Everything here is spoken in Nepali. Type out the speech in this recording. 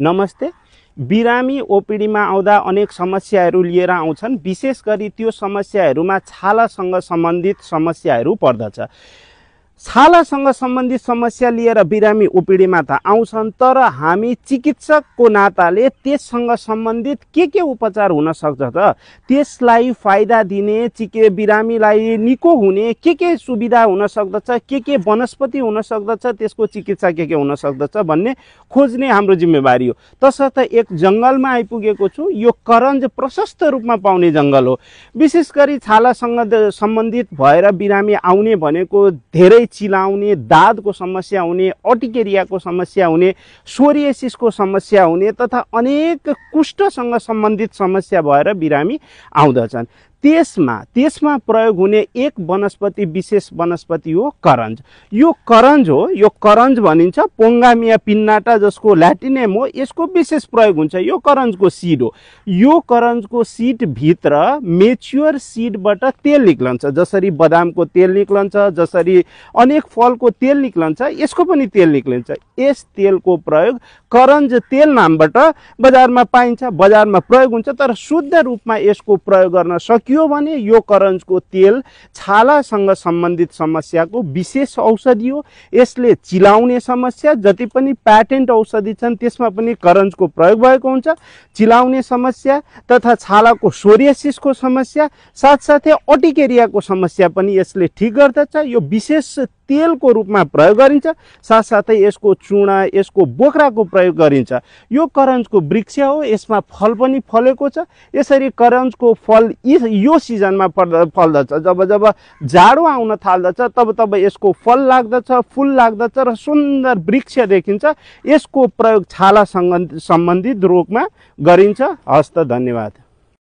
नमस्ते। बिरामी ओपीडीमा आउँदा अनेक समस्याहरू लिएर आउँछन्। विशेष गरी त्यो समस्याहरूमा छालासँग सम्बन्धित समस्याहरू पर्दछ। छालासँग सम्बन्धित समस्या लिएर बिरामी ओपीडीमा त आउँछन्, तर हामी चिकित्सकको नाताले त्यससँग सम्बन्धित के उपचार हुन सक्छ त, त्यसलाई फाइदा दिने, बिरामीलाई निको हुने के सुविधा हुन सक्दछ, के वनस्पति हुन सक्दछ, त्यसको चिकित्सा के हुन सक्दछ भन्ने खोज्ने हाम्रो जिम्मेवारी हो। तसर्थ एक जङ्गलमा आइपुगेको छु। यो करञ्ज प्रशस्त रूपमा पाउने जङ्गल हो। विशेष गरी छालासँग सम्बन्धित भएर बिरामी आउने भनेको धेरै चिलाउने, दादको समस्या हुने, अर्टिकेरियाको समस्या हुने, सोरिएसिसको समस्या हुने तथा अनेक कुष्ठसँग सम्बन्धित समस्या भएर बिरामी आउँदछन्। त्यसमा प्रयोग हुने एक वनस्पति, विशेष वनस्पति हो करञ्ज। यो करञ्ज हो, यो करञ्ज भनिन्छ पोङ्गामिया पिन्नाटा, जसको ल्याटिन नेम हो। यसको विशेष प्रयोग हुन्छ। यो करञ्जको सिड हो। यो करञ्जको सिड भित्र मेच्योर सिडबाट तेल निक्लन्छ। जसरी बदामको तेल निक्लन्छ, जसरी अनेक फलको तेल निक्लन्छ, यसको पनि तेल निक्लिन्छ। यस तेलको प्रयोग करञ्ज तेल नामबाट बजारमा पाइन्छ, बजारमा प्रयोग हुन्छ। तर शुद्ध रूपमा यसको प्रयोग गर्न सकियो भने यो करञ्जको तेल छालासँग सम्बन्धित समस्याको विशेष औषधि हो। यसले चिलाउने समस्या, जति पनि प्याटेन्ट औषधि छन् त्यसमा पनि करञ्जको प्रयोग भएको हुन्छ। चिलाउने समस्या तथा छालाको सोरिएसिसको समस्या, साथसाथै अर्टिकेरियाको समस्या पनि यसले ठिक गर्दछ। यो विशेष तेलको रूपमा प्रयोग गरिन्छ। साथसाथै यसको चूर्ण, यसको बोक्राको प्रयोग गरिन्छ। यो करञ्जको वृक्ष हो। यसमा फल पनि फलेको छ। यसरी करञ्जको फल यो सिजनमा फल्दछ। जब जाडो आउन थाल्दछ तब यसको फल लाग्दछ, फूल लाग्दछ र सुन्दर वृक्ष देखिन्छ। यसको प्रयोग छालासँग सम्बन्धित रोगमा गरिन्छ। हस्त, धन्यवाद।